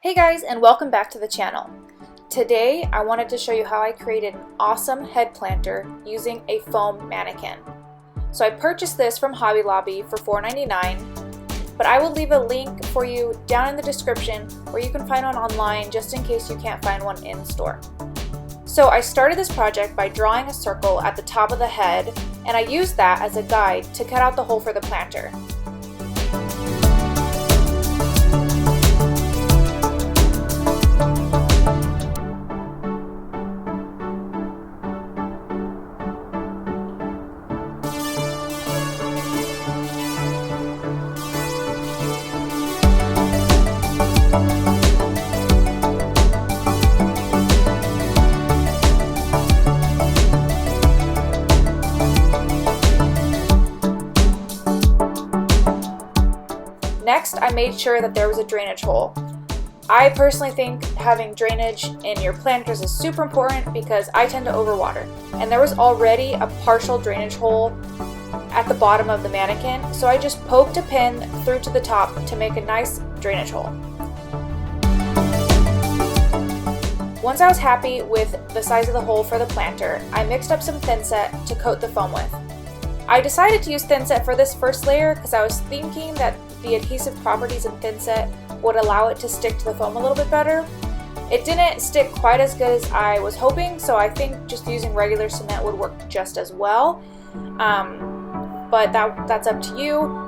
Hey guys, and welcome back to the channel. Today I wanted to show you how I created an awesome head planter using a foam mannequin. So I purchased this from Hobby Lobby for $4.99, but I will leave a link for you down in the description where you can find one online just in case you can't find one in store. So I started this project by drawing a circle at the top of the head, and I used that as a guide to cut out the hole for the planter. Next, I made sure that there was a drainage hole. I personally think having drainage in your planters is super important because I tend to overwater. And there was already a partial drainage hole at the bottom of the mannequin, so I just poked a pin through to the top to make a nice drainage hole. Once I was happy with the size of the hole for the planter, I mixed up some thinset to coat the foam with. I decided to use thinset for this first layer because I was thinking that the adhesive properties in thinset would allow it to stick to the foam a little bit better. It didn't stick quite as good as I was hoping, so I think just using regular cement would work just as well. But that's up to you.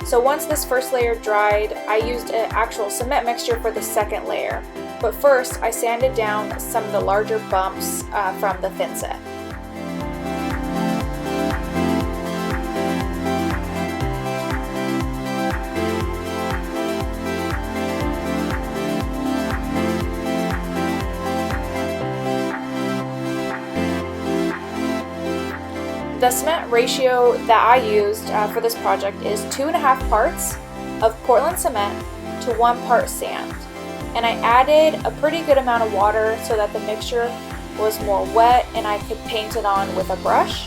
So once this first layer dried, I used an actual cement mixture for the second layer. But first, I sanded down some of the larger bumps from the thinset. The cement ratio that I used for this project is 2.5 parts of Portland cement to 1 part sand. And I added a pretty good amount of water so that the mixture was more wet and I could paint it on with a brush.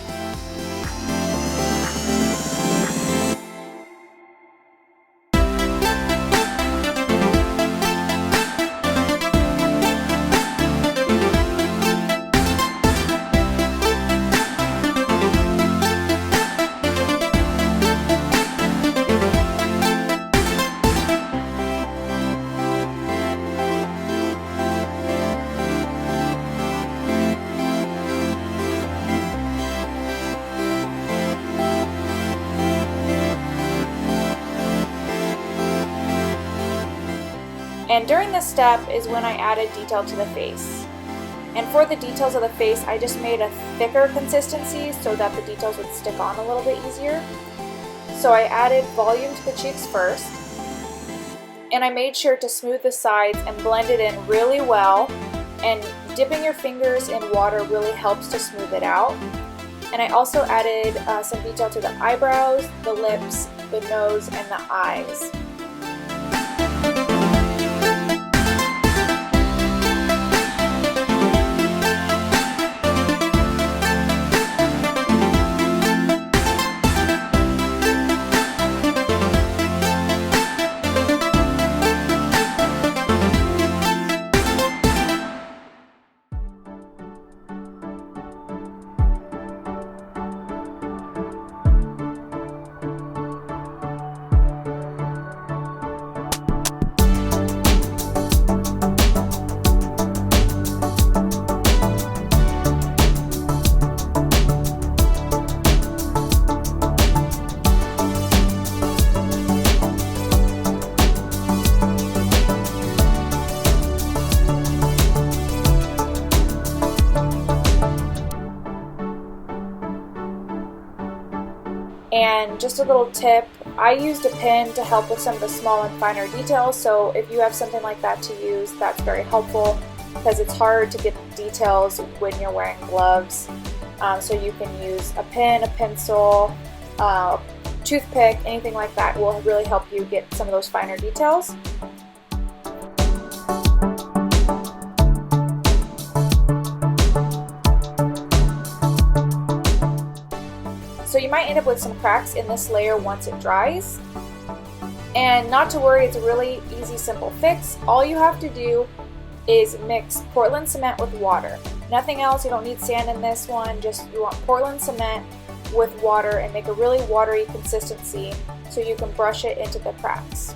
And during this step is when I added detail to the face. And for the details of the face, I just made a thicker consistency so that the details would stick on a little bit easier. So I added volume to the cheeks first, and I made sure to smooth the sides and blend it in really well, and dipping your fingers in water really helps to smooth it out. And I also added some detail to the eyebrows, the lips, the nose, and the eyes. just a little tip, I used a pin to help with some of the small and finer details, so if you have something like that to use, that's very helpful because it's hard to get details when you're wearing gloves. So you can use a pin, a pencil, toothpick, anything like that will really help you get some of those finer details. So you might end up with some cracks in this layer once it dries. And not to worry, it's a really easy, simple fix. All you have to do is mix Portland cement with water. Nothing else, you don't need sand in this one, just you want Portland cement with water and make a really watery consistency so you can brush it into the cracks.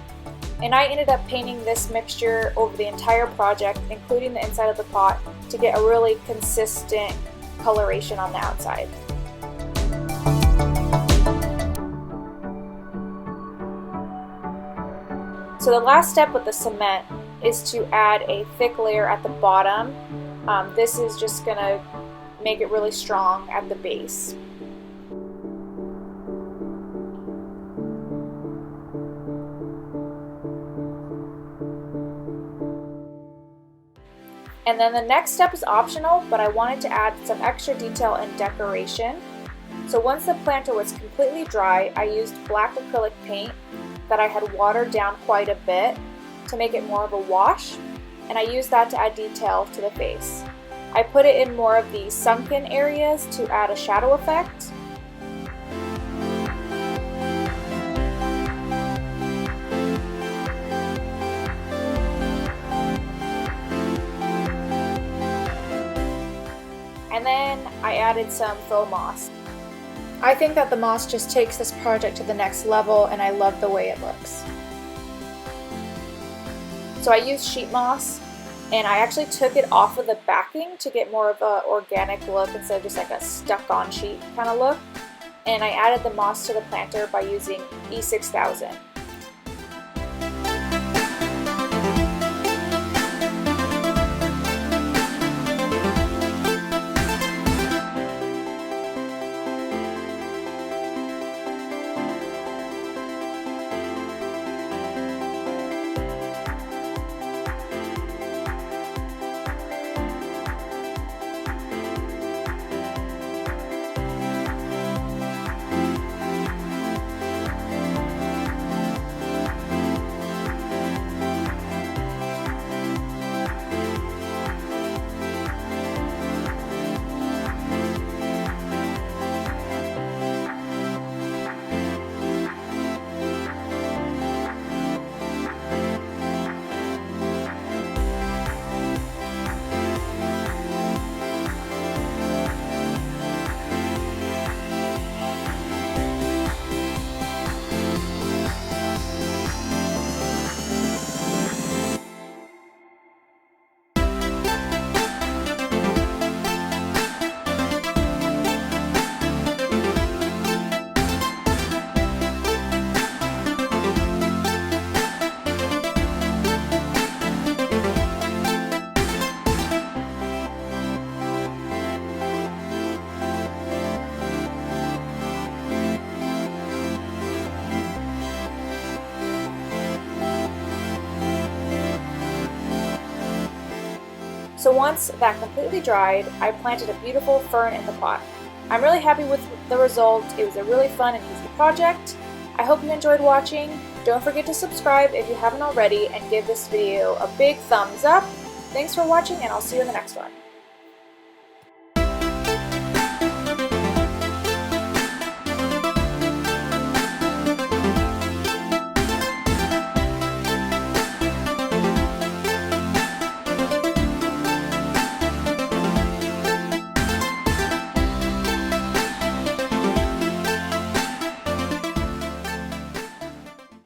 And I ended up painting this mixture over the entire project, including the inside of the pot, to get a really consistent coloration on the outside. So the last step with the cement is to add a thick layer at the bottom. This is just going to make it really strong at the base. And then the next step is optional, but I wanted to add some extra detail and decoration. So once the planter was completely dry, I used black acrylic paint that I had watered down quite a bit to make it more of a wash, and I used that to add detail to the face. I put it in more of the sunken areas to add a shadow effect. And then I added some faux moss. I think that the moss just takes this project to the next level, and I love the way it looks. So I used sheet moss, and I actually took it off of the backing to get more of an organic look instead of just like a stuck-on sheet kind of look. And I added the moss to the planter by using E6000. So once that completely dried, I planted a beautiful fern in the pot. I'm really happy with the result. It was a really fun and easy project. I hope you enjoyed watching. Don't forget to subscribe if you haven't already and give this video a big thumbs up. Thanks for watching, and I'll see you in the next one.